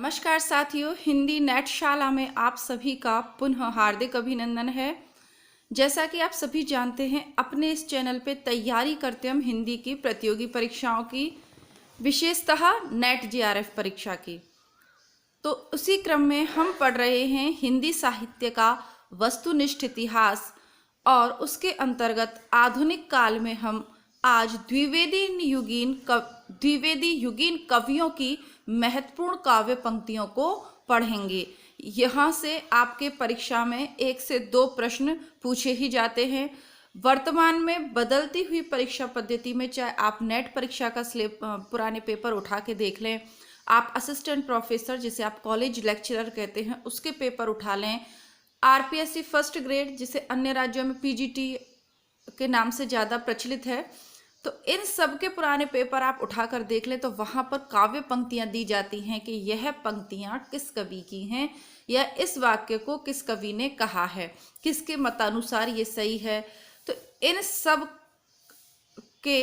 नमस्कार साथियों, हिंदी नेट शाला में आप सभी का पुनः हार्दिक अभिनंदन है। जैसा कि आप सभी जानते हैं, अपने इस चैनल पे तैयारी करते हम हिंदी की प्रतियोगी परीक्षाओं की, विशेषतः नेट जीआरएफ परीक्षा की। तो उसी क्रम में हम पढ़ रहे हैं हिंदी साहित्य का वस्तुनिष्ठ इतिहास, और उसके अंतर्गत आधुनिक काल में हम आज द्विवेदी युगीन कवियों की महत्वपूर्ण काव्य पंक्तियों को पढ़ेंगे। यहाँ से आपके परीक्षा में 1 से 2 प्रश्न पूछे ही जाते हैं। वर्तमान में बदलती हुई परीक्षा पद्धति में, चाहे आप नेट परीक्षा का पुराने पेपर उठा के देख लें, आप असिस्टेंट प्रोफेसर जिसे आप कॉलेज लेक्चरर कहते हैं उसके पेपर उठा लें, आरपीएससी फर्स्ट ग्रेड जिसे अन्य राज्यों में पीजीटी के नाम से ज़्यादा प्रचलित है, तो इन सब के पुराने पेपर आप उठाकर देख लें तो वहाँ पर काव्य पंक्तियाँ दी जाती हैं कि यह पंक्तियाँ किस कवि की हैं या इस वाक्य को किस कवि ने कहा है, किसके मतानुसार ये सही है। तो इन सब के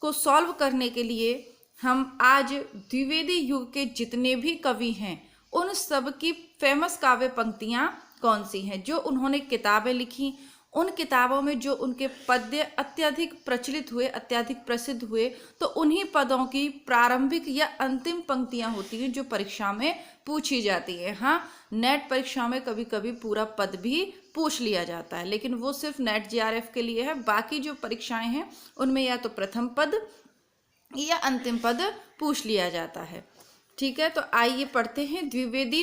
को सॉल्व करने के लिए हम आज द्विवेदी युग के जितने भी कवि हैं उन सब की फेमस काव्य पंक्तियाँ कौन सी हैं, जो उन्होंने किताबें लिखी, उन किताबों में जो उनके पद्य अत्यधिक प्रचलित हुए, अत्यधिक प्रसिद्ध हुए, तो उन्हीं पदों की प्रारंभिक या अंतिम पंक्तियां होती हैं जो परीक्षा में पूछी जाती है। हाँ, नेट परीक्षा में कभी कभी पूरा पद भी पूछ लिया जाता है, लेकिन वो सिर्फ नेट जीआरएफ के लिए है। बाकी जो परीक्षाएं हैं उनमें या तो प्रथम पद या अंतिम पद पूछ लिया जाता है। ठीक है, तो आइए पढ़ते हैं द्विवेदी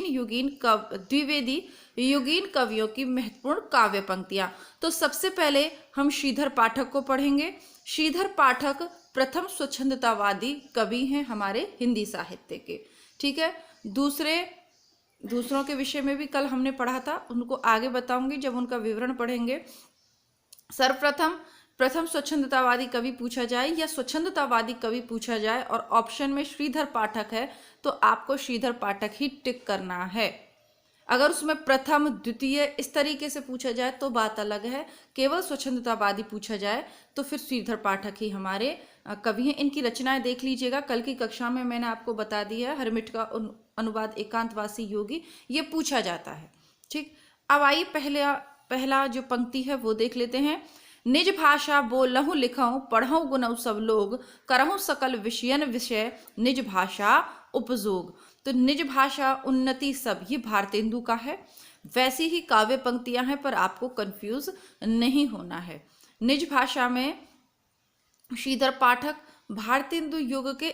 युगीन कवियों की महत्वपूर्ण काव्य पंक्तियां। तो सबसे पहले हम श्रीधर पाठक को पढ़ेंगे। श्रीधर पाठक प्रथम स्वच्छंदतावादी कवि हैं हमारे हिंदी साहित्य के। ठीक है, दूसरों के विषय में भी कल हमने पढ़ा था, उनको आगे बताऊंगी जब उनका विवरण पढ़ेंगे। प्रथम स्वच्छंदतावादी कवि पूछा जाए या स्वच्छंदतावादी कवि पूछा जाए और ऑप्शन में श्रीधर पाठक है तो आपको श्रीधर पाठक ही टिक करना है। अगर उसमें प्रथम, द्वितीय इस तरीके से पूछा जाए तो बात अलग है। केवल स्वच्छंदतावादी पूछा जाए तो फिर श्रीधर पाठक ही हमारे कवि हैं। इनकी रचनाएं देख लीजिएगा, कल की कक्षा में मैंने आपको बता दिया है। हरमिट का अनुवाद एकांतवासी योगी, ये पूछा जाता है। ठीक, अब आइए पहला जो पंक्ति है वो देख लेते हैं। निज भाषा बोलहु लिखहु पढ़हु गुनहु सब लोग, करहु सकल विषयन विषय निज भाषा उपजोग। तो निज भाषा उन्नति सब ये भारतेंदु का है। वैसी ही काव्य पंक्तियां हैं, पर आपको कंफ्यूज नहीं होना है। निज भाषा में श्रीधर पाठक भारतेंदु युग के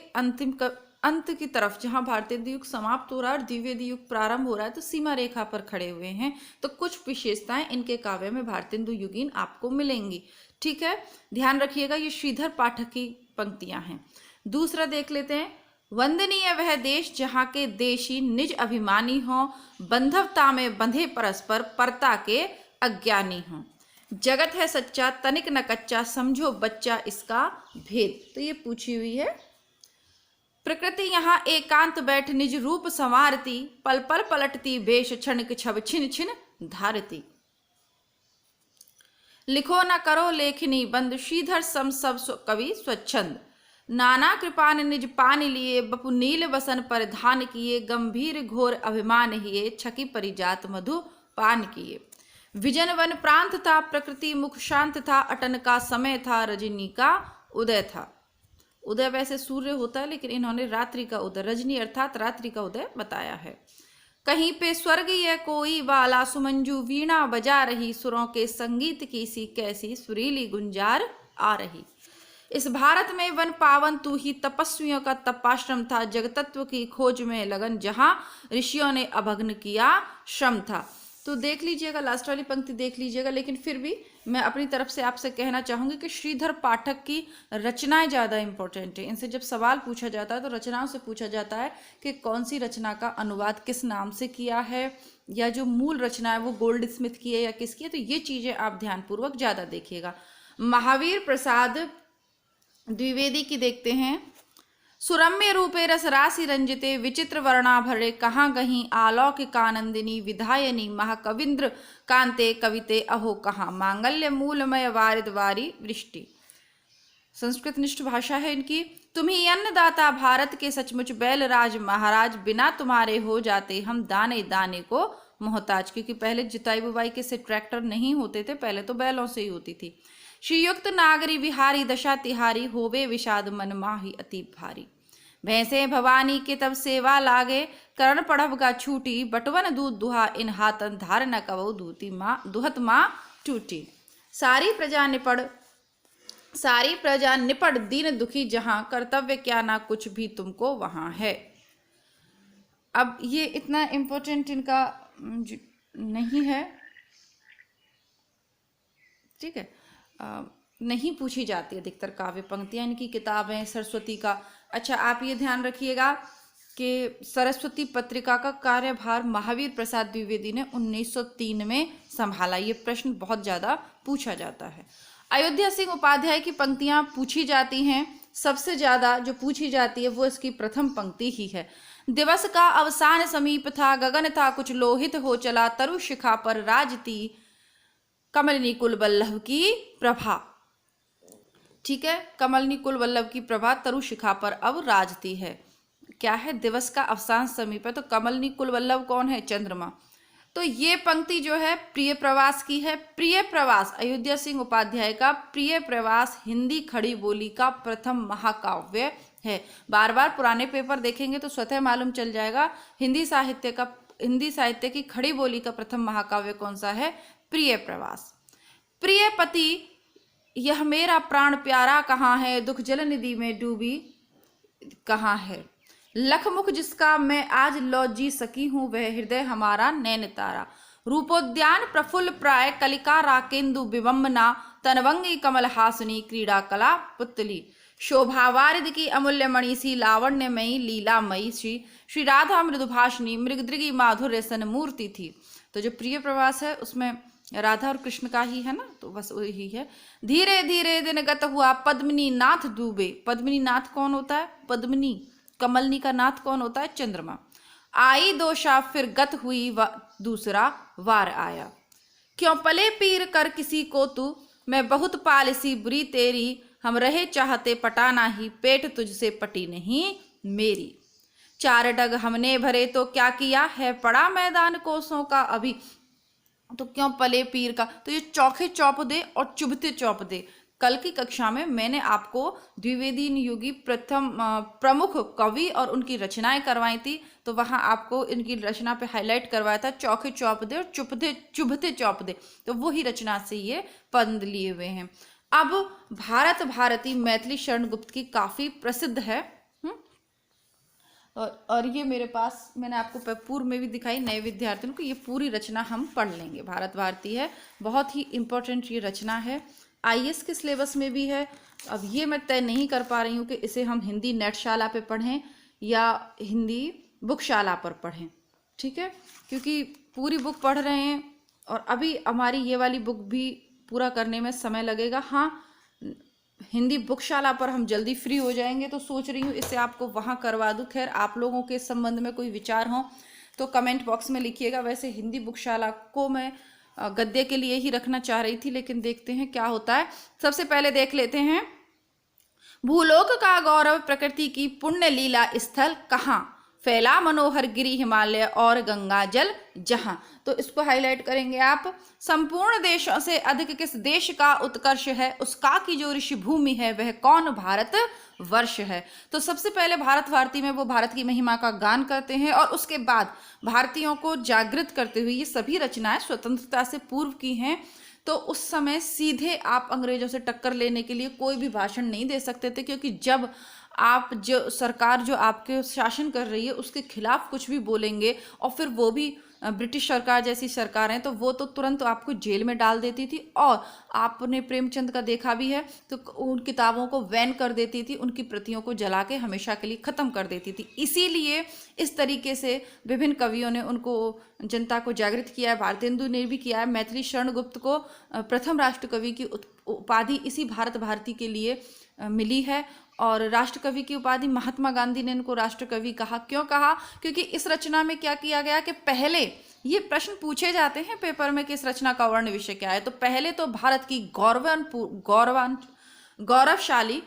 अंत की तरफ, जहां भारतेंदु युग समाप्त हो रहा है और द्विवेदी युग प्रारंभ हो रहा है, तो सीमा रेखा पर खड़े हुए हैं। तो कुछ विशेषताएं इनके काव्य में भारतेंदु युगीन आपको मिलेंगी। ठीक है, ध्यान रखिएगा, ये श्रीधर पाठक की पंक्तियां हैं। दूसरा देख लेते हैं। वंदनीय वह देश जहाँ के देशी निज अभिमानी हों, बंधवता में बंधे परस्पर परता के अज्ञानी हों। जगत है सच्चा तनिक न कच्चा, समझो बच्चा इसका भेद। तो ये पूछी हुई है। प्रकृति यहाँ एकांत बैठ निज रूप संवारती, पल पल पलटती वेश क्षणिक छब छिन छिन धारती। लिखो न करो लेखनी बंद, श्रीधर सम सब कवि स्वच्छंद। नाना कृपान निज पान लिए, बपु नील वसन परिधान किए। गंभीर घोर अभिमान हिए, छकी परिजात मधु पान किए। विजन वन प्रांत था, प्रकृति मुख शांत था। अटन का समय था, रजनी का उदय था। उदय वैसे सूर्य होता है, लेकिन इन्होंने रात्रि का उदय, रजनी अर्थात रात्रि का उदय बताया है। कहीं पे स्वर्गीय कोई बाला, सुमंजू वीणा बजा रही। सुरों के संगीत की सी कैसी सुरीली गुंजार आ रही। इस भारत में वन पावन तू ही, तपस्वियों का तपाश्रम था। जगतत्व की खोज में लगन, जहां ऋषियों ने अभग्न किया श्रम था। तो देख लीजिएगा, लास्ट वाली पंक्ति देख लीजिएगा। लेकिन फिर भी मैं अपनी तरफ से आपसे कहना चाहूंगी कि श्रीधर पाठक की रचनाएं ज़्यादा इंपॉर्टेंट है। इनसे जब सवाल पूछा जाता है तो रचनाओं से पूछा जाता है कि कौन सी रचना का अनुवाद किस नाम से किया है, या जो मूल रचना है वो गोल्ड स्मिथ की है या किसकी है। तो ये चीज़ें आप ध्यानपूर्वक ज़्यादा देखिएगा। महावीर प्रसाद द्विवेदी की देखते हैं। सुरम्य रूपे रस राशि रंजिते, विचित्र वर्णाभरे कहाँ गहीं। अलौकिकानंदिनी विधायनी, महाकविंद्र कांते कविते अहो कहाँ। मांगल्य मूलमय वारिद वारी वृष्टि। संस्कृत निष्ठ भाषा है इनकी। तुम ही अन्नदाता भारत के सचमुच बैलराज महाराज, बिना तुम्हारे हो जाते हम दाने दाने को मोहताज। क्योंकि पहले जुताई बुवाई के से ट्रैक्टर नहीं होते थे, पहले तो बैलों से ही होती थी। श्रीयुक्त नागरी विहारी दशा तिहारी, होवे विषाद मन माही अति भारी। भैंसे भवानी के तब सेवा लागे, करण पढ़ब का छूटी, बटवन दूध दुहा इन हाथन, धार न कवो दूती माँ दुहत माँ टूटी। सारी प्रजा निपट दीन दुखी जहां, कर्तव्य क्या ना कुछ भी तुमको वहां है। अब ये इतना इम्पोर्टेंट इनका नहीं है, ठीक है। नहीं पूछी जाती अधिकतर काव्य पंक्तियां इनकी किताबें सरस्वती का। अच्छा, आप ये ध्यान रखिएगा कि सरस्वती पत्रिका का कार्यभार महावीर प्रसाद द्विवेदी ने 1903 में संभाला। ये प्रश्न बहुत ज़्यादा पूछा जाता है। अयोध्या सिंह उपाध्याय की पंक्तियां पूछी जाती हैं, सबसे ज़्यादा जो पूछी जाती है वो इसकी प्रथम पंक्ति ही है। दिवस का अवसान समीप था, गगन था कुछ लोहित हो चला, तरु शिखा पर राजती कमलिनी कुल वल्लभ की प्रभा। ठीक है, कमलिनी कुल वल्लभ की प्रभा तरु शिखा पर अब राजती है। क्या है? दिवस का अवसान समीप है, तो कमलिनी कुल वल्लभ कौन है? चंद्रमा। तो ये पंक्ति जो है प्रिय प्रवास की है। प्रिय प्रवास अयोध्या सिंह उपाध्याय का प्रिय प्रवास हिंदी खड़ी बोली का प्रथम महाकाव्य है। बार बार पुराने पेपर देखेंगे तो स्वतः मालूम चल जाएगा हिंदी साहित्य की खड़ी बोली का प्रथम महाकाव्य कौन सा है? प्रिय प्रवास। प्रिय पति यह मेरा प्राण प्यारा कहाँ है, दुख जल निधि में डूबी कहाँ है, लखमुख जिसका मैं आज लौ जी सकी हूँ, वह हृदय हमारा नैन तारा, रूपोद्यान प्रफुल्ल प्राय कलिका राकेंदु विबम्बना, तनवंगी कमल हासनी क्रीड़ा कला पुतली, शोभावारिद की अमूल्य मणि सी लावण्यमयी लीलामयी श्री राधा मृदुभाषिनी मृगदृगी माधुर्य सन मूर्ति थी। तो जो प्रिय प्रवास है उसमें राधा और कृष्ण का ही है ना, तो बस वही है। धीरे धीरे दिन गत हुआ पद्मिनी नाथ डूबे। पद्मिनी नाथ कौन होता है? पद्मिनी। कमलनी का नाथ कौन होता है? चंद्रमा। आई दोषा फिर गत हुई दूसरा वार आया, क्यों पले पीर कर किसी को तू, मैं बहुत पालिसी बुरी तेरी, हम रहे चाहते पटाना ही, पेट तुझसे पटी नहीं मेरी, चार डग हमने भरे तो क्या किया है, पड़ा मैदान कोसों का अभी, तो क्यों पले पीर का, तो ये चौखे चौप दे और चुभते चौप दे। कल की कक्षा में मैंने आपको द्विवेदी युगी प्रथम प्रमुख कवि और उनकी रचनाएं करवाई थी, तो वहां आपको इनकी रचना पे हाईलाइट करवाया था चौखे चौप दे और चुभते चौप दे, तो वही रचना से ये पद लिए हुए हैं। अब भारत भारती मैथिली शरण गुप्त की काफी प्रसिद्ध है। और ये मेरे पास मैंने आपको पूर्व में भी दिखाई नए विद्यार्थियों को, ये पूरी रचना हम पढ़ लेंगे। भारत भारती है, बहुत ही इम्पोर्टेंट ये रचना है, आईएएस के सिलेबस में भी है। अब ये मैं तय नहीं कर पा रही हूँ कि इसे हम हिंदी नेटशाला पे पढ़ें या हिंदी बुकशाला पर पढ़ें, ठीक है, क्योंकि पूरी बुक पढ़ रहे हैं और अभी हमारी ये वाली बुक भी पूरा करने में समय लगेगा। हाँ, हिंदी बुकशाला पर हम जल्दी फ्री हो जाएंगे, तो सोच रही हूँ इसे आपको वहाँ करवा दूँ। खैर, आप लोगों के संबंध में कोई विचार हो तो कमेंट बॉक्स में लिखिएगा। वैसे हिंदी बुकशाला को मैं गद्य के लिए ही रखना चाह रही थी, लेकिन देखते हैं क्या होता है। सबसे पहले देख लेते हैं, भूलोक का गौरव प्रकृति की पुण्य लीला स्थल कहाँ, फैला मनोहर गिरी हिमालय और गंगा जल जहां। तो इसको हाईलाइट करेंगे आप। संपूर्ण देशों से अधिक किस देश का उत्कर्ष है, उसका की जो ऋषि भूमि है वह कौन, भारत वर्ष है। तो सबसे पहले भारत भारती में वो भारत की महिमा का गान करते हैं और उसके बाद भारतीयों को जागृत करते हुए, ये सभी रचनाएं स्वतंत्रता से पूर्व की हैं, तो उस समय सीधे आप अंग्रेजों से टक्कर लेने के लिए कोई भी भाषण नहीं दे सकते थे, क्योंकि जब आप जो सरकार जो आपके शासन कर रही है उसके खिलाफ कुछ भी बोलेंगे और फिर वो भी ब्रिटिश सरकार जैसी सरकार है, तो वो तो तुरंत आपको जेल में डाल देती थी। और आपने प्रेमचंद का देखा भी है, तो उन किताबों को बैन कर देती थी, उनकी प्रतियों को जला के हमेशा के लिए ख़त्म कर देती थी। इसीलिए इस तरीके से विभिन्न कवियों ने उनको जनता को जागृत किया है। भारतेंदु ने भी किया है। मैथिली शरण गुप्त को प्रथम राष्ट्रकवि की उपाधि इसी भारत भारती के लिए मिली है, और राष्ट्रकवि की उपाधि महात्मा गांधी ने इनको राष्ट्रकवि कहा। क्यों कहा? क्योंकि इस रचना में क्या किया गया कि पहले, ये प्रश्न पूछे जाते हैं पेपर में कि इस रचना का वर्ण विषय क्या है, तो पहले तो भारत की गौरवशाली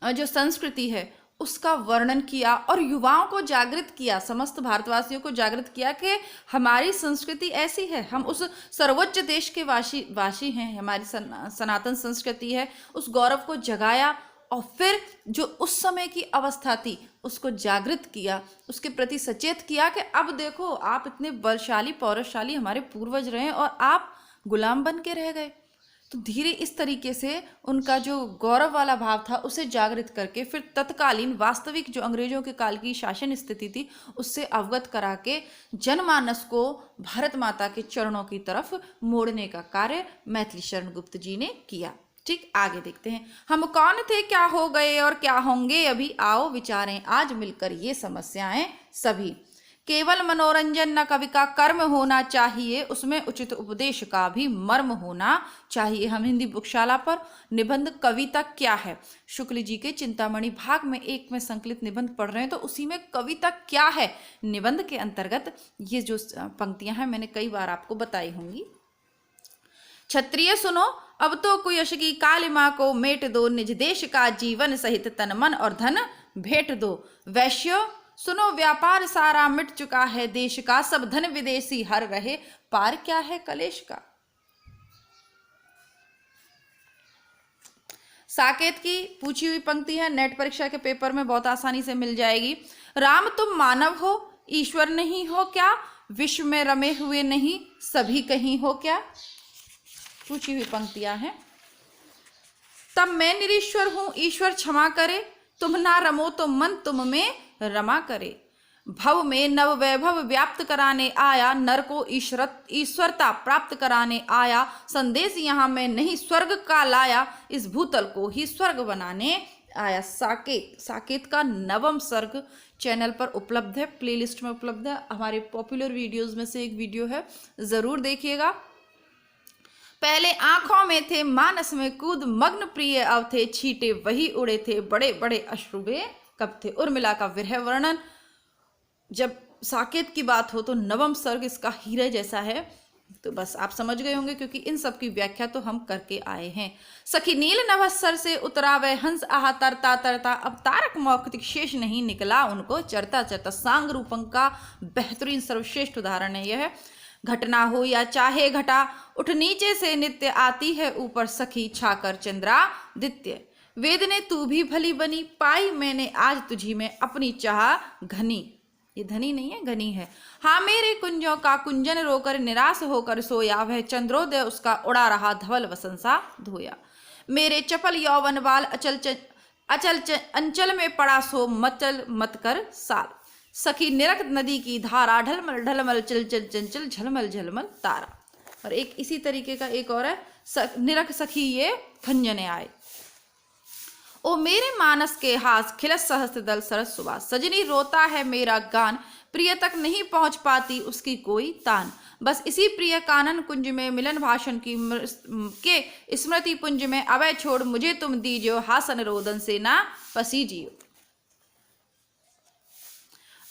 जो संस्कृति है उसका वर्णन किया और युवाओं को जागृत किया, समस्त भारतवासियों को जागृत किया कि हमारी संस्कृति ऐसी है, हम उस सर्वोच्च देश के वासी हैं, हमारी सनातन संस्कृति है, उस गौरव को जगाया और फिर जो उस समय की अवस्था थी उसको जागृत किया, उसके प्रति सचेत किया कि अब देखो आप इतने बलशाली पौरुषशाली हमारे पूर्वज रहे और आप गुलाम बन के रह गए। तो धीरे इस तरीके से उनका जो गौरव वाला भाव था उसे जागृत करके फिर तत्कालीन वास्तविक जो अंग्रेजों के काल की शासन स्थिति थी उससे अवगत करा के जनमानस को भारत माता के चरणों की तरफ मोड़ने का कार्य मैथिली शरण गुप्त जी ने किया। ठीक, आगे देखते हैं। हम कौन थे, क्या हो गए और क्या होंगे अभी, आओ विचारें आज मिलकर ये समस्याएं सभी। केवल मनोरंजन न कवि का कर्म होना चाहिए, उसमें उचित उपदेश का भी मर्म होना चाहिए। हम हिंदी बुकशाला पर निबंध कविता क्या है शुक्ल जी के चिंतामणि भाग में 1 में संकलित निबंध पढ़ रहे हैं, तो उसी में कविता क्या है निबंध के अंतर्गत ये जो पंक्तियां हैं मैंने कई बार आपको बताई होंगी। क्षत्रिय सुनो, अब तो कुयश की कालिमा को मेट दो, निज देश का जीवन सहित तन मन और धन भेंट दो। वैश्यो सुनो, व्यापार सारा मिट चुका है देश का, सब धन विदेशी हर रहे, पार क्या है कलेश का। साकेत की पूछी हुई पंक्ति है, नेट परीक्षा के पेपर में बहुत आसानी से मिल जाएगी। राम तुम मानव हो, ईश्वर नहीं हो क्या, विश्व में रमे हुए नहीं सभी कहीं हो क्या। पूछी हुई पंक्तियां हैं। तब मैं निरीश्वर हूं, ईश्वर क्षमा करे, तुम ना रमो तो मन तुम में रमा करे। भव में नव वैभव व्याप्त कराने आया, नर को ईश्वरता प्राप्त कराने आया। संदेश यहाँ मैं नहीं स्वर्ग का लाया, इस भूतल को ही स्वर्ग बनाने आया। साकेत का 9वां सर्ग चैनल पर उपलब्ध है, प्लेलिस्ट में उपलब्ध है, हमारे पॉपुलर वीडियोज में से एक वीडियो है, जरूर देखिएगा। पहले आंखों में थे मानस में कूद, मग्न प्रिय अब थे छीटे वही उड़े थे, बड़े बड़े अश्रुबे कब थे। उर्मिला का विरह वर्णन, जब साकेत की बात हो तो 9वां सर्ग इसका हीरे जैसा है, तो बस आप समझ गए होंगे क्योंकि इन सब की व्याख्या तो हम करके आए हैं। सखी नील नभस्सर से उतरावे हंस आहा तरता तरता, अब तारक मौक्तिक शेष नहीं निकला उनको चरता चरता। सांग रूपं का बेहतरीन सर्वश्रेष्ठ उदाहरण है यह। घटना हो या चाहे घटा, उठ नीचे से नित्य आती है ऊपर, सखी छाकर चंद्रादित्य। वेद ने तू भी भली बनी, पाई मैंने आज तुझी में अपनी चाह घनी। ये धनी नहीं है, घनी है। हाँ मेरे कुंजों का कुंजन रोकर निराश होकर सोया, वह चंद्रोदय उसका उड़ा रहा धवल वसंसा धोया। मेरे चपल यौवन बाल अंचल में पड़ा सो मचल मत कर साल। सखी निरख नदी की धारा, ढलमल ढलमल चल चल चंचल झलमल झलमल तारा। और एक इसी तरीके का एक और है, निरख सखी ये खंजने आए। ओ मेरे मानस के हास खिलस सहस्त्र दल सरस सुबास, सजनी रोता है मेरा गान, प्रिय तक नहीं पहुंच पाती उसकी कोई तान। बस इसी प्रिय कानन कुंज में मिलन भाषण की के स्मृति पुंज में, अवय छोड़ मुझे तुम दीजियो, हासन रोदन से ना पसीजियो।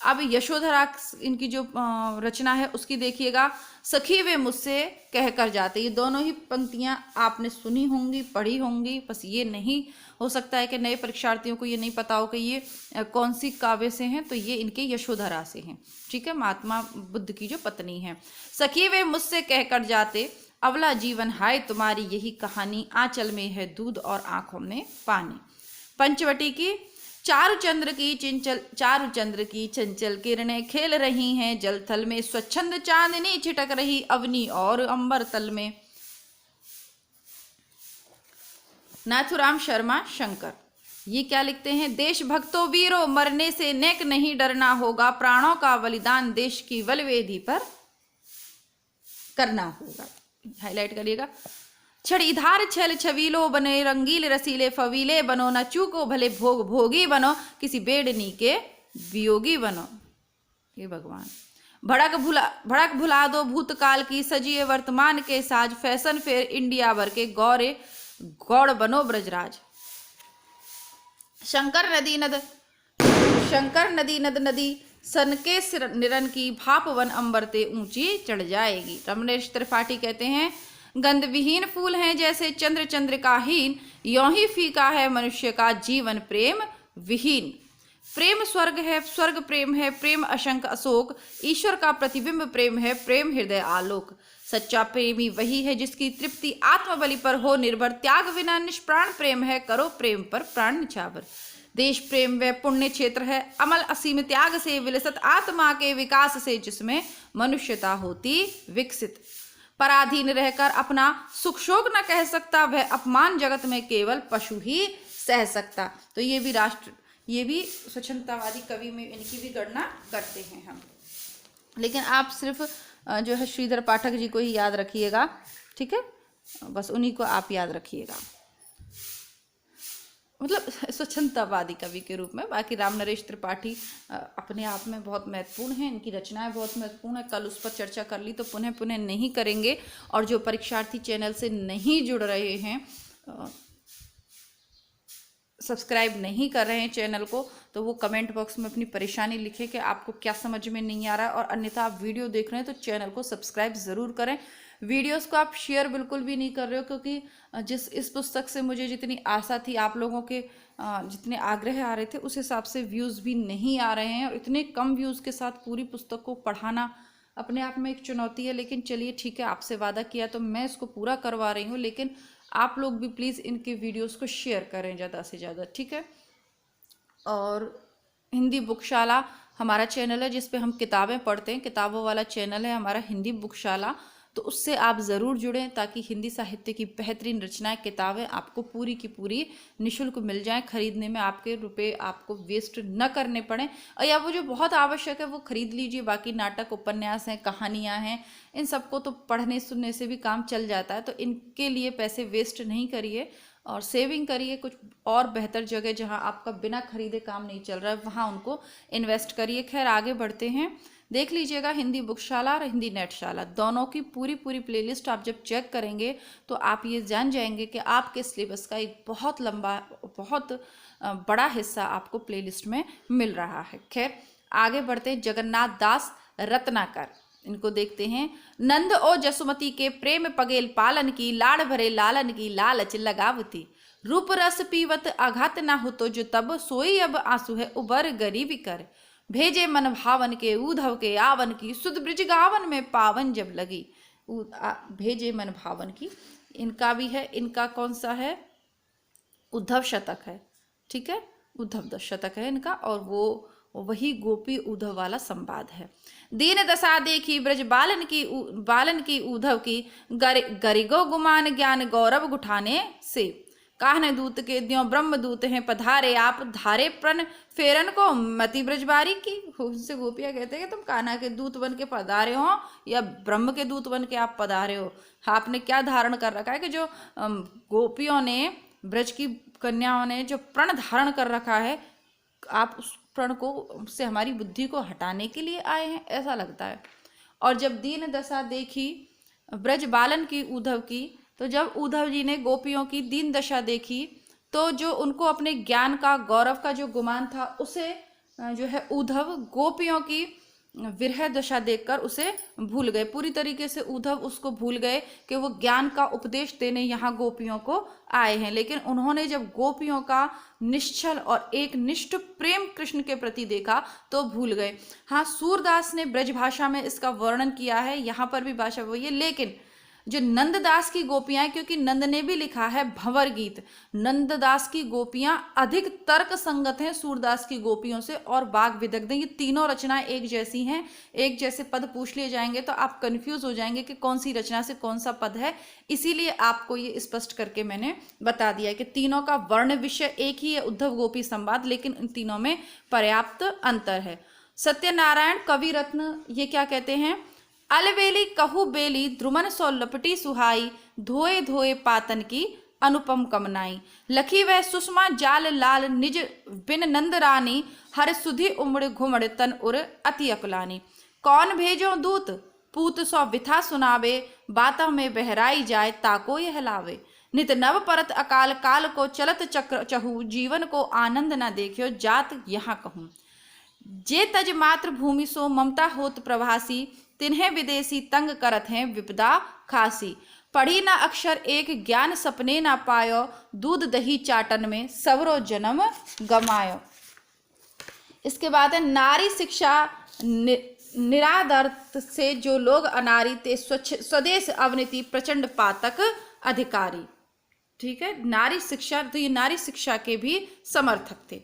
अब यशोधरा इनकी जो रचना है उसकी देखिएगा। सखी वे मुझसे कह कर जाते, ये दोनों ही पंक्तियां आपने सुनी होंगी, पढ़ी होंगी, बस ये नहीं हो सकता है कि नए परीक्षार्थियों को ये नहीं पता हो कि ये कौन सी काव्य से हैं, तो ये इनके यशोधरा से हैं। ठीक है, महात्मा बुद्ध की जो पत्नी है। सखी वे मुझसे कह कर जाते, अवला जीवन हाय तुम्हारी यही कहानी, आंचल में है दूध और आंखों में पानी। पंचवटी की चारु चंद्र की चंचल किरणें खेल रही हैं जल थल में, स्वच्छंद चांदनी छिटक रही अवनी और अंबर तल में। नाथुराम शर्मा शंकर ये क्या लिखते हैं, देशभक्तों वीरों मरने से नेक नहीं डरना होगा, प्राणों का बलिदान देश की बलवेदी पर करना होगा। हाईलाइट करिएगा। छड़ीधार छल छवीलो बने, रंगील रसीले फवीले बनो, न चूको भले भोग भोगी बनो, किसी बेड़नी के वियोगी बनो। ये भगवान। भड़क भुला दो भूतकाल की, सजिए वर्तमान के साज, फैशन फेर इंडिया भर के गौरे गौड़ बनो ब्रजराज। शंकर नदी नदी सन के निरन की, भाप वन अंबर ते ऊंची चढ़ जाएगी। रमनेश त्रिपाठी कहते हैं, गंध विहीन फूल हैं जैसे चंद्र चंद्रिकाहीन, यों ही फीका है मनुष्य का जीवन प्रेम विहीन। प्रेम स्वर्ग है, स्वर्ग प्रेम है, प्रेम असंख अशोक, ईश्वर का प्रतिबिंब प्रेम है, प्रेम हृदय आलोक। सच्चा प्रेमी वही है जिसकी तृप्ति आत्मबलि पर हो निर्भर, त्याग विना निष्प्राण प्रेम है, करो प्रेम पर प्राण निछावर। देश प्रेम वह पुण्य क्षेत्र है, अमल असीम त्याग से विलसत, आत्मा के विकास से जिसमें मनुष्यता होती विकसित। पराधीन रहकर अपना सुख शोक न कह सकता, वह अपमान जगत में केवल पशु ही सह सकता। तो ये भी स्वच्छंदतावादी कवि में इनकी भी गणना करते हैं हम। लेकिन आप सिर्फ जो है श्रीधर पाठक जी को ही याद रखिएगा, ठीक है, बस उन्हीं को आप याद रखिएगा, मतलब स्वच्छंदतावादी कवि के रूप में। बाकी राम नरेश त्रिपाठी अपने आप में बहुत महत्वपूर्ण हैं, इनकी रचनाएं बहुत महत्वपूर्ण है। कल उस पर चर्चा कर ली तो पुनः पुनः नहीं करेंगे। और जो परीक्षार्थी चैनल से नहीं जुड़ रहे हैं, सब्सक्राइब नहीं कर रहे हैं चैनल को, तो वो कमेंट बॉक्स में अपनी परेशानी लिखें कि आपको क्या समझ में नहीं आ रहा है। और अन्यथा आप वीडियो देख रहे हैं तो चैनल को सब्सक्राइब ज़रूर करें। वीडियोस को आप शेयर बिल्कुल भी नहीं कर रहे हो, क्योंकि इस पुस्तक से मुझे जितनी आशा थी, आप लोगों के जितने आग्रह आ रहे थे, उस हिसाब से व्यूज़ भी नहीं आ रहे हैं। और इतने कम व्यूज़ के साथ पूरी पुस्तक को पढ़ाना अपने आप में एक चुनौती है। लेकिन चलिए ठीक है, आपसे वादा किया तो मैं इसको पूरा करवा रही हूँ। लेकिन आप लोग भी प्लीज़ इनके वीडियोस को शेयर करें ज़्यादा से ज़्यादा, ठीक है। और हिंदी बुकशाला हमारा चैनल है जिस पे हम किताबें पढ़ते हैं, किताबों वाला चैनल है हमारा हिंदी बुकशाला। तो उससे आप ज़रूर जुड़ें ताकि हिंदी साहित्य की बेहतरीन रचनाएं, किताबें आपको पूरी की पूरी निःशुल्क मिल जाएं। खरीदने में आपके रुपए आपको वेस्ट न करने पड़ें, और या वो जो बहुत आवश्यक है वो खरीद लीजिए। बाकी नाटक, उपन्यास हैं, कहानियाँ हैं, इन सबको तो पढ़ने सुनने से भी काम चल जाता है। तो इनके लिए पैसे वेस्ट नहीं करिए और सेविंग करिए। कुछ और बेहतर जगह जहाँ आपका बिना खरीदे काम नहीं चल रहा है, वहाँ उनको इन्वेस्ट करिए। खैर आगे बढ़ते हैं। देख लीजिएगा हिंदी बुकशाला और हिंदी नेटशाला दोनों की पूरी प्लेलिस्ट आप जब चेक करेंगे तो आप ये जान जाएंगे कि आपके सिलेबस का एक बहुत लंबा, बहुत बड़ा हिस्सा आपको प्लेलिस्ट में मिल रहा है। खैर आगे बढ़ते हैं। जगन्नाथ दास रत्नाकर, इनको देखते हैं। नंद ओ जसुमती के प्रेम पगेल पालन की, लाड़ भरे लालन की लालच लगावती। रूप रस पीवत आघात ना हो तो जो तब, सोई अब आंसू है उबर गरीबी कर। भेजे मन भावन के उधव के आवन की, सुध ब्रिज गावन में पावन जब लगी। भेजे मन भावन की इनका भी है। इनका कौन सा है? उद्धव शतक है, ठीक है, उद्धव शतक है इनका। और वो वही गोपी उद्धव वाला संवाद है। दीन दशा देखी ब्रज बालन की उद्धव की, गरिगो गुमान ज्ञान गौरव गुठाने से। काहन दूत के द्यों ब्रह्म दूत हैं पधारे, आप धारे प्रण फेरन को मति ब्रजबारी की। उनसे गोपियाँ कहते हैं कि तुम कान्हा के दूत बन के पधारे हो या ब्रह्म के दूत बन के आप पधारे हो। आपने क्या धारण कर रखा है कि जो गोपियों ने, ब्रज की कन्याओं ने जो प्रण धारण कर रखा है, आप उस प्रण को से हमारी बुद्धि को हटाने के लिए आए हैं, ऐसा लगता है। और जब दीन दशा देखी ब्रज बालन की उद्धव की, तो जब उद्धव जी ने गोपियों की दीन दशा देखी तो जो उनको अपने ज्ञान का, गौरव का जो गुमान था, उसे जो है उद्धव गोपियों की विरह दशा देखकर उसे भूल गए। पूरी तरीके से उद्धव उसको भूल गए कि वो ज्ञान का उपदेश देने यहाँ गोपियों को आए हैं। लेकिन उन्होंने जब गोपियों का निश्चल और एक निष्ठ प्रेम कृष्ण के प्रति देखा तो भूल गए। हाँ, सूरदास ने ब्रज भाषा में इसका वर्णन किया है, यहाँ पर भी भाषा वही है। लेकिन जो नंददास की गोपियां, क्योंकि नंद ने भी लिखा है भंवर गीत, नंददास की गोपियां अधिक तर्क संगत हैं सूरदास की गोपियों से और बाग विदग्ध हैं। ये तीनों रचनाएं एक जैसी हैं। एक जैसे पद पूछ लिए जाएंगे तो आप कंफ्यूज हो जाएंगे कि कौन सी रचना से कौन सा पद है। इसीलिए आपको ये स्पष्ट करके मैंने बता दिया कि तीनों का वर्ण विषय एक ही है, उद्धव गोपी संवाद, लेकिन इन तीनों में पर्याप्त अंतर है। सत्यनारायण कवि रत्न ये क्या कहते हैं? अलबेली कहू बेली द्रुमन सो लपटी सुहाई, धोए धोए पातन की अनुपम कमनाई। लखी वह सुषमा जाल लाल निज बिन नंद रानी, हर सुधि उमड़ घुमड़ तन उर अति अकुलानी। कौन भेजो दूत पूत सौ विथा सुनावे, बातों में बहराई जाए ताको यह लावे। नित नव परत अकाल काल को चलत चक्र चहु, जीवन को आनंद न देखियो जात यहाँ कहूँ। जे तज मातृभूमि सो ममता होत प्रवासी, तिन्हें विदेशी तंग करत हैं विपदा खासी। पढ़ी ना अक्षर एक ज्ञान सपने ना पायो, दूध दही चाटन में सवरो जन्म गमायो। इसके बाद है नारी शिक्षा निरादर्थ से जो लोग अनारी थे, स्वदेश अवनीति प्रचंड पातक अधिकारी। ठीक है, नारी शिक्षा, तो ये नारी शिक्षा के भी समर्थक थे।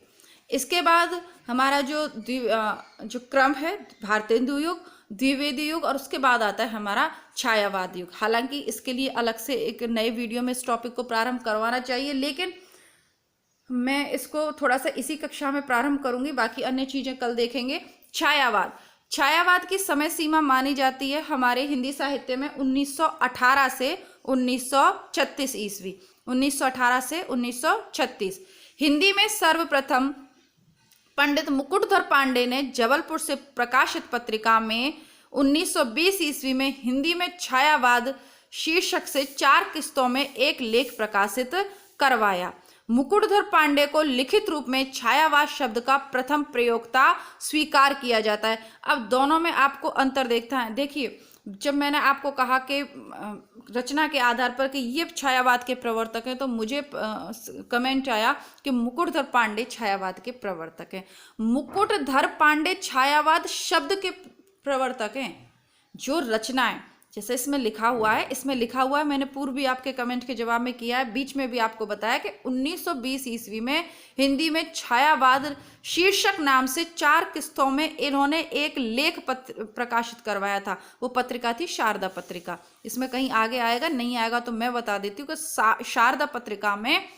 इसके बाद हमारा जो क्रम है भारतेंदु युग, द्विवेदी युग, और उसके बाद आता है हमारा छायावाद युग। हालांकि इसके लिए अलग से एक नए वीडियो में इस टॉपिक को प्रारंभ करवाना चाहिए, लेकिन मैं इसको थोड़ा सा इसी कक्षा में प्रारंभ करूंगी, बाकी अन्य चीजें कल देखेंगे। छायावाद, छायावाद की समय सीमा मानी जाती है हमारे हिंदी साहित्य में 1918 से 1936 ईस्वी, 1918 से 1936। हिंदी में सर्वप्रथम पंडित मुकुटधर पांडे ने जबलपुर से प्रकाशित पत्रिका में 1920 ईस्वी में हिंदी में छायावाद शीर्षक से 4 किस्तों में एक लेख प्रकाशित करवाया। मुकुटधर पांडे को लिखित रूप में छायावाद शब्द का प्रथम प्रयोक्ता स्वीकार किया जाता है। अब दोनों में आपको अंतर देखता है। देखिए, जब मैंने आपको कहा कि रचना के आधार पर कि ये छायावाद के प्रवर्तक हैं, तो मुझे कमेंट आया कि मुकुटधर पांडे छायावाद के प्रवर्तक हैं। मुकुटधर पांडे छायावाद शब्द के प्रवर्तक हैं। जो रचनाएं, जैसे इसमें लिखा हुआ है, मैंने पूर्व भी आपके कमेंट के जवाब में किया है, बीच में भी आपको बताया कि 1920 ईस्वी में हिंदी में छायावाद शीर्षक नाम से 4 किस्तों में इन्होंने एक लेख प्रकाशित करवाया था। वो पत्रिका थी शारदा पत्रिका। इसमें कहीं आगे आएगा, नहीं आएगा तो मैं बता देती हूँ कि शारदा पत्रिका में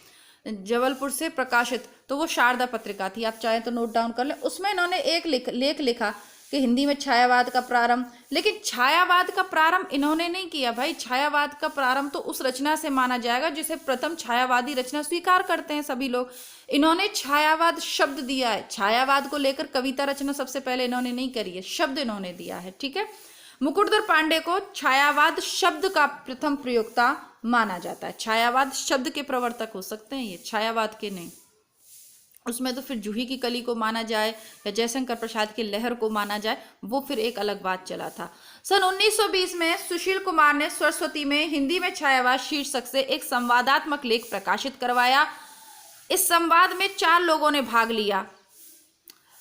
जबलपुर से प्रकाशित, तो वो शारदा पत्रिका थी, आप चाहें तो नोट डाउन कर लें। उसमें इन्होंने एक लेख लिखा कि हिंदी में छायावाद का प्रारंभ, लेकिन छायावाद का प्रारंभ इन्होंने नहीं किया भाई। छायावाद का प्रारंभ तो उस रचना से माना जाएगा जिसे प्रथम छायावादी रचना स्वीकार करते हैं सभी लोग। इन्होंने छायावाद शब्द दिया है, छायावाद को लेकर कविता रचना सबसे पहले इन्होंने नहीं करी है, शब्द इन्होंने दिया है। ठीक है, मुकुटधर पांडे को छायावाद शब्द का प्रथम प्रयोक्ता माना जाता है। छायावाद शब्द के प्रवर्तक हो सकते हैं ये, छायावाद के नहीं। उसमें तो फिर जूही की कली को माना जाए या जयशंकर प्रसाद की लहर को माना जाए, वो फिर एक अलग बात चला था। सन 1920 में सुशील कुमार ने सरस्वती में हिंदी में छायावाद शीर्षक से एक संवादात्मक लेख प्रकाशित करवाया। इस संवाद में 4 लोगों ने भाग लिया,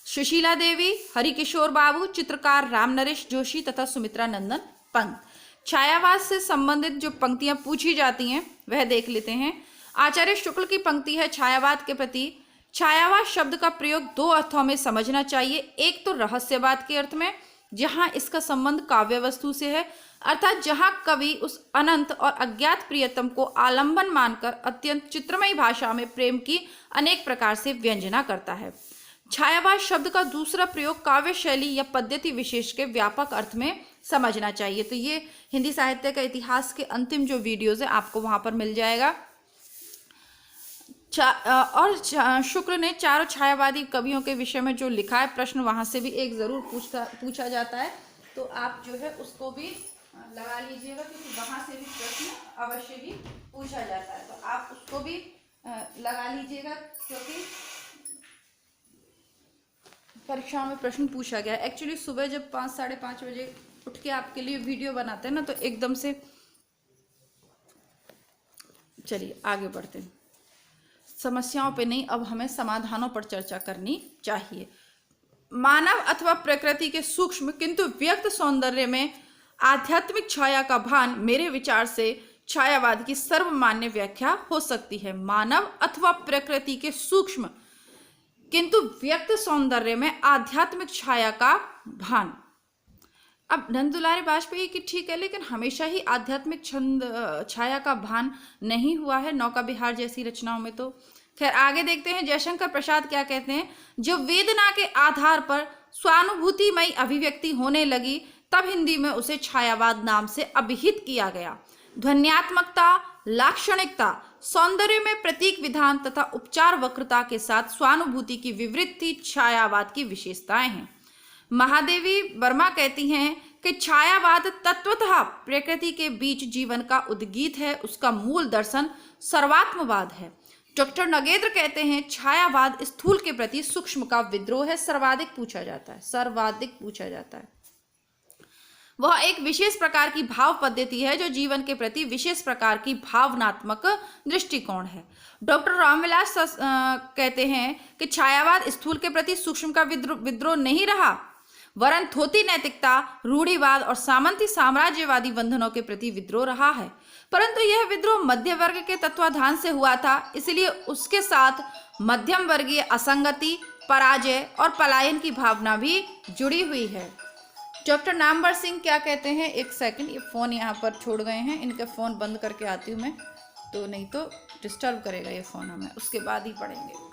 सुशीला देवी, हरिकिशोर बाबू, चित्रकार राम नरेश जोशी तथा सुमित्रा नंदन पंत। छायावाद से संबंधित जो पंक्तियां पूछी जाती हैं वह देख लेते हैं। आचार्य शुक्ल की पंक्ति है, छायावाद के प्रति छायावाद शब्द का प्रयोग 2 अर्थों में समझना चाहिए। एक तो रहस्यवाद के अर्थ में, जहां इसका संबंध काव्य वस्तु से है, अर्थात जहां कवि उस अनंत और अज्ञात प्रियतम को आलंबन मानकर अत्यंत चित्रमयी भाषा में प्रेम की अनेक प्रकार से व्यंजना करता है। छायावाद शब्द का दूसरा प्रयोग काव्य शैली या पद्धति विशेष के व्यापक अर्थ में समझना चाहिए। तो ये हिंदी साहित्य का इतिहास के अंतिम जो वीडियोज है आपको वहां पर मिल जाएगा। और शुक्ल ने चारों छायावादी कवियों के विषय में जो लिखा है, प्रश्न वहां से भी एक जरूर पूछा जाता है, तो आप जो है उसको भी लगा लीजिएगा, क्योंकि वहां से भी प्रश्न अवश्य भी पूछा जाता है, तो आप उसको भी लगा लीजिएगा, क्योंकि परीक्षा में प्रश्न पूछा गया। एक्चुअली सुबह जब 5 साढ़े 5 बजे उठ के आपके लिए वीडियो बनाते हैं ना, तो एकदम से, चलिए आगे बढ़ते हैं। समस्याओं पे नहीं, अब हमें समाधानों पर चर्चा करनी चाहिए। मानव अथवा प्रकृति के सूक्ष्म किंतु व्यक्त सौंदर्य में आध्यात्मिक छाया का भान मेरे विचार से छायावाद की सर्वमान्य व्याख्या हो सकती है। मानव अथवा प्रकृति के सूक्ष्म किंतु व्यक्त सौंदर्य में आध्यात्मिक छाया का भान। अब नंदुलारे वाजपेयी की ठीक है, लेकिन हमेशा ही आध्यात्मिक छाया का भान नहीं हुआ है नौका विहार जैसी रचनाओं में। तो खैर आगे देखते हैं जयशंकर प्रसाद क्या कहते हैं। जो वेदना के आधार पर स्वानुभूतिमयी अभिव्यक्ति होने लगी, तब हिंदी में उसे छायावाद नाम से अभिहित किया गया। ध्वन्यात्मकता, लाक्षणिकता, सौंदर्य में प्रतीक विधान तथा उपचार वक्रता के साथ स्वानुभूति की विवृत्ति छायावाद की विशेषताएं हैं। महादेवी वर्मा कहती हैं कि छायावाद तत्वतः प्रकृति के बीच जीवन का उद्गीत है, उसका मूल दर्शन सर्वात्मवाद है। डॉक्टर नगेंद्र कहते हैं छायावाद स्थूल के प्रति सूक्ष्म का विद्रोह है, सर्वाधिक पूछा जाता है। वह एक विशेष प्रकार की भाव पद्धति है जो जीवन के प्रति विशेष प्रकार की भावनात्मक दृष्टिकोण है। डॉक्टर रामविलास कहते हैं कि छायावाद स्थूल के प्रति सूक्ष्म का विद्रोह नहीं रहा, वरन थोथी नैतिकता, रूढ़िवाद और सामंती साम्राज्यवादी बंधनों के प्रति विद्रोह रहा है। परंतु यह विद्रोह मध्य वर्ग के तत्वाधान से हुआ था, इसलिए उसके साथ मध्यम वर्गीय असंगति, पराजय और पलायन की भावना भी जुड़ी हुई है। डॉक्टर नामवर सिंह क्या कहते हैं, एक सेकंड, ये फ़ोन यहाँ पर छोड़ गए हैं, इनके फ़ोन बंद करके आती हूँ मैं, तो नहीं तो डिस्टर्ब करेगा ये फ़ोन हमें, उसके बाद ही पढ़ेंगे।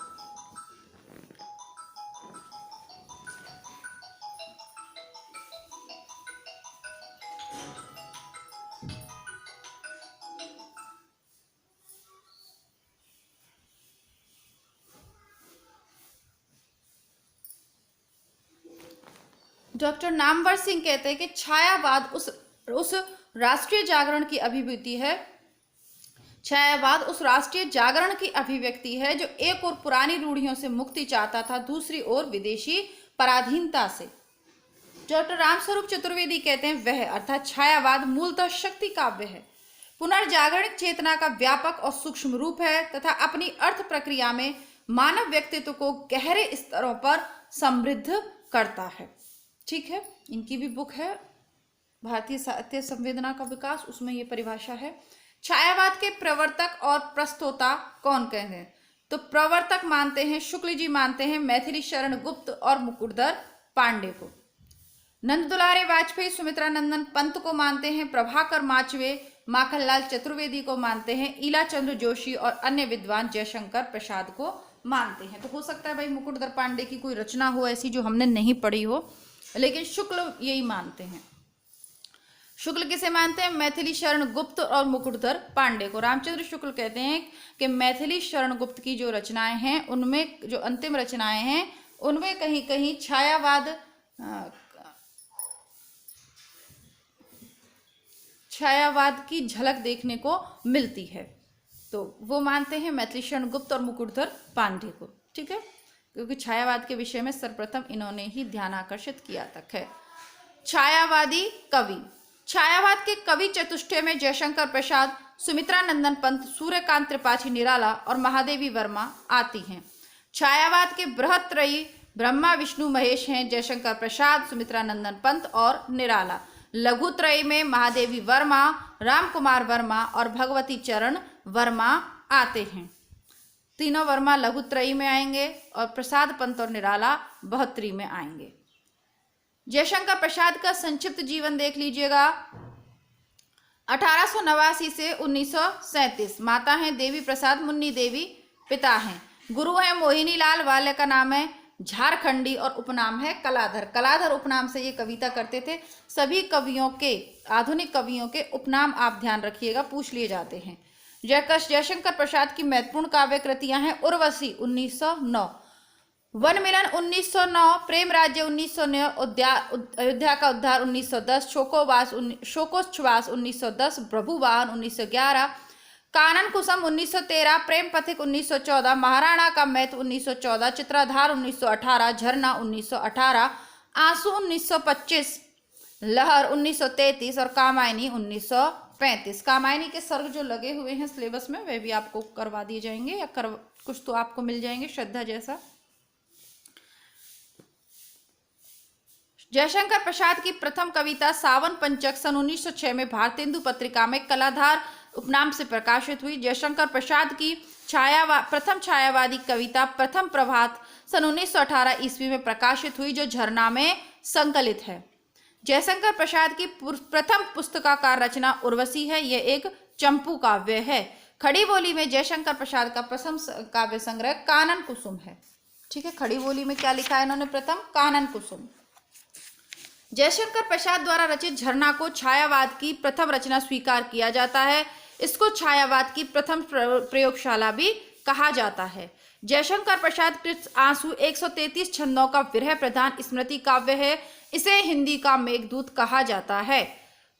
डॉक्टर नामवर सिंह कहते हैं कि छायावाद उस राष्ट्रीय जागरण की अभिव्यक्ति है। छायावाद उस राष्ट्रीय जागरण की अभिव्यक्ति है जो एक और पुरानी रूढ़ियों से मुक्ति चाहता था, दूसरी ओर विदेशी पराधीनता से। डॉक्टर रामस्वरूप चतुर्वेदी कहते हैं वह अर्थात छायावाद मूलतः शक्ति काव्य है, पुनर्जागरणिक चेतना का व्यापक और सूक्ष्म रूप है तथा अपनी अर्थ प्रक्रिया में मानव व्यक्तित्व को गहरे स्तरों पर समृद्ध करता है। ठीक है, इनकी भी बुक है भारतीय साहित्य संवेदना का विकास, उसमें ये परिभाषा है। छायावाद के प्रवर्तक और प्रस्तोता कौन कहते हैं, तो प्रवर्तक मानते हैं शुक्ल जी मानते हैं मैथिली शरण गुप्त और मुकुटधर पांडे को। नंद दुलारे वाजपेयी सुमित्रा नंदन पंत को मानते हैं, प्रभाकर माचवे माखनलाल चतुर्वेदी को मानते हैं, ईला चंद्र जोशी और अन्य विद्वान जयशंकर प्रसाद को मानते हैं। तो हो सकता है भाई मुकुटधर पांडे की कोई रचना हो ऐसी जो हमने नहीं पढ़ी हो, लेकिन शुक्ल यही मानते हैं। शुक्ल किसे मानते हैं, मैथिली शरण गुप्त और मुकुटधर पांडे को। रामचंद्र शुक्ल कहते हैं कि मैथिली शरण गुप्त की जो रचनाएं हैं उनमें जो अंतिम रचनाएं हैं उनमें कहीं कहीं छायावाद की झलक देखने को मिलती है, तो वो मानते हैं मैथिली शरण गुप्त और मुकुटधर पांडे को। ठीक है, क्योंकि छायावाद के विषय में सर्वप्रथम इन्होंने ही ध्यान आकर्षित किया तक है। छायावादी कवि, छायावाद के कवि चतुष्टय में जयशंकर प्रसाद, सुमित्रा नंदन पंत, सूर्यकांत त्रिपाठी निराला और महादेवी वर्मा आती हैं। छायावाद के बृहत्त्रयी ब्रह्मा विष्णु महेश हैं, जयशंकर प्रसाद, सुमित्रा नंदन पंत और निराला। लघुत्रयी में महादेवी वर्मा, राम कुमार वर्मा और भगवती चरण वर्मा आते हैं। तीनों वर्मा लघुत्रयी में आएंगे और प्रसाद पंत और निराला बहत्तरी में आएंगे। जयशंकर प्रसाद का संक्षिप्त जीवन देख लीजिएगा। 1889 से 1937, माता हैं देवी प्रसाद मुन्नी देवी, पिता हैं गुरु हैं मोहिनी लाल, वाले का नाम है झारखंडी और उपनाम है कलाधर। कलाधर उपनाम से ये कविता करते थे। सभी कवियों के, आधुनिक कवियों के उपनाम आप ध्यान रखिएगा, पूछ लिए जाते हैं। जयशंकर प्रसाद की महत्वपूर्ण काव्य कृतियां हैं उर्वशी 1909, वन मिलन 1909, प्रेम राज्य 1909, अयोध्या का उद्धार 1910, शोकोच्छ्वास 1910, प्रभुवाहन 1911, कानन कुसुम 1913, प्रेम पथिक 1914, महाराणा का मैथ 1914, चित्राधार 1918, झरना 1918, आंसू 1925, लहर 1933 और कामायनी 1935। कामायनी के सर्ग जो लगे हुए हैं सिलेबस में वे भी आपको करवा दिए जाएंगे या कुछ तो आपको मिल जाएंगे श्रद्धा जैसा। जयशंकर प्रसाद की प्रथम कविता सावन पंचक सन 1906 में भारतेंदु पत्रिका में कलाधार उपनाम से प्रकाशित हुई। जयशंकर प्रसाद की प्रथम छायावादी कविता प्रथम प्रभात सन 1918 ईस्वी में प्रकाशित हुई, जो झरना में संकलित है। जयशंकर प्रसाद की प्रथम पुस्तकाकार रचना उर्वशी है। यह एक चंपू काव्य है। खड़ी बोली में जयशंकर प्रसाद का प्रथम काव्य संग्रह कानन कुसुम है। ठीक है, खड़ी बोली में क्या लिखा है इन्होंने, प्रथम कानन कुसुम। जयशंकर प्रसाद द्वारा रचित झरना को छायावाद की प्रथम रचना स्वीकार किया जाता है। इसको छायावाद की प्रथम प्रयोगशाला भी कहा जाता है। जयशंकर प्रसाद कृत आंसू 133 छंदों का विरह प्रधान स्मृति काव्य है। इसे हिंदी का मेघदूत कहा जाता है।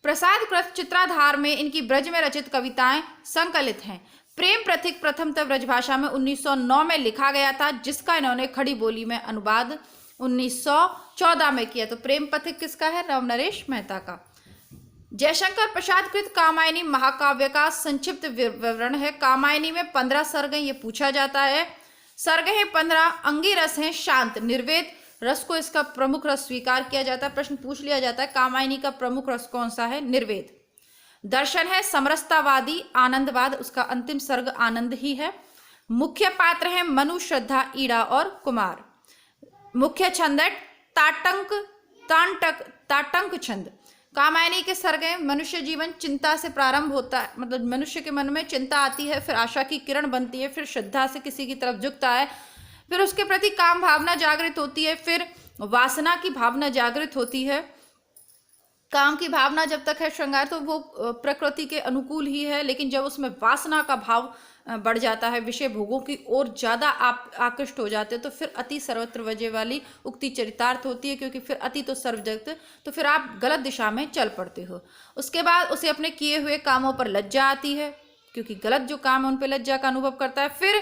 प्रसाद कृत चित्राधार में इनकी ब्रज में रचित कविताएं संकलित हैं। प्रेम प्रथिक प्रथमतः ब्रजभाषा में 1909 में लिखा गया था, जिसका इन्होंने खड़ी बोली में अनुवाद 1914 में किया। तो प्रेम पथिक किसका है, रामनरेश मेहता का। जयशंकर प्रसाद कृत कामायनी महाकाव्य का संक्षिप्त विवरण है। कामायनी में 15 सर्ग हैं, ये पूछा जाता है। सर्ग है 15, अंगी रस है शांत, निर्वेद रस को इसका प्रमुख रस स्वीकार किया जाता है। प्रश्न पूछ लिया जाता है कामायनी का प्रमुख रस कौन सा है? निर्वेद। दर्शन है समरसतावादी, आनंदवाद, उसका अंतिम सर्ग आनंद ही है। मुख्य पात्र है मनु, श्रद्धा, ईड़ा और कुमार। मुख्य छंद है ताटंक छंद। कामायनी के सर्ग हैं मनुष्य जीवन चिंता से प्रारंभ होता है, मतलब मनुष्य के मन में चिंता आती है, फिर आशा की किरण बनती है, फिर श्रद्धा से किसी की तरफ झुकता है, फिर उसके प्रति काम भावना जागृत होती है, फिर वासना की भावना जागृत होती है। काम की भावना जब तक है श्रृंगार तो वो प्रकृति के अनुकूल ही है, लेकिन जब उसमें वासना का भाव बढ़ जाता है, विषय भोगों की ओर ज्यादा आप आकृष्ट हो जाते हो, तो फिर अति सर्वत्र वजह वाली उक्ति चरितार्थ होती है, क्योंकि फिर अति तो सर्वजगत, तो फिर आप गलत दिशा में चल पड़ते हो। उसके बाद उसे अपने किए हुए कामों पर लज्जा आती है, क्योंकि गलत जो काम है उन पर लज्जा का अनुभव करता है। फिर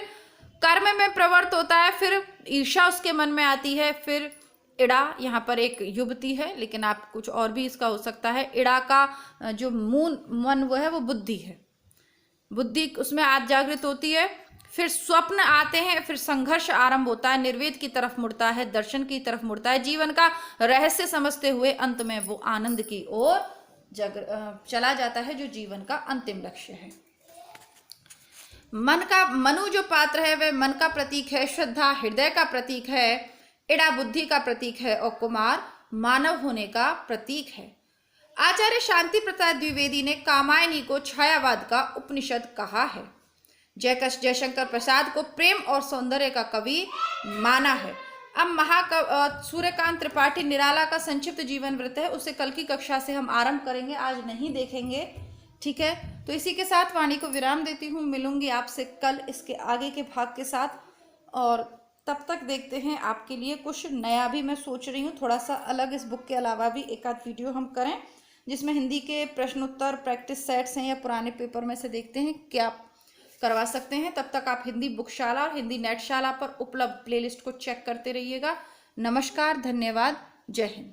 कर्म में प्रवृत्त होता है, फिर ईर्ष्या उसके मन में आती है। फिर इड़ा, यहाँ पर एक युवती है, लेकिन आप कुछ और भी इसका हो सकता है। इड़ा का जो मूल मन वो है वो बुद्धि है, बुद्धि उसमें आज जागृत होती है। फिर स्वप्न आते हैं, फिर संघर्ष आरंभ होता है, निर्वेद की तरफ मुड़ता है, दर्शन की तरफ मुड़ता है, जीवन का रहस्य समझते हुए अंत में वो आनंद की ओर चला जाता है, जो जीवन का अंतिम लक्ष्य है। मन का मनु जो पात्र है वह मन का प्रतीक है, श्रद्धा हृदय का प्रतीक है, इड़ा बुद्धि का प्रतीक है और कुमार मानव होने का प्रतीक है। आचार्य शांति प्रसाद द्विवेदी ने कामायनी को छायावाद का उपनिषद कहा है। जयशंकर प्रसाद को प्रेम और सौंदर्य का कवि माना है। अब सूर्यकांत त्रिपाठी निराला का संक्षिप्त जीवन वृत्त है, उसे कल की कक्षा से हम आरंभ करेंगे, आज नहीं देखेंगे, ठीक है। तो इसी के साथ वाणी को विराम देती हूँ, मिलूंगी आपसे कल इसके आगे के भाग के साथ, और तब तक देखते हैं आपके लिए कुछ नया भी मैं सोच रही हूँ, थोड़ा सा अलग इस बुक के अलावा भी एक आध वीडियो हम करें, जिसमें हिंदी के प्रश्न उत्तर प्रैक्टिस सेट्स हैं या पुराने पेपर में से देखते हैं क्या करवा सकते हैं। तब तक आप हिंदी बुकशाला और हिंदी नेटशाला पर उपलब्ध प्लेलिस्ट को चेक करते रहिएगा। नमस्कार, धन्यवाद, जय हिंद।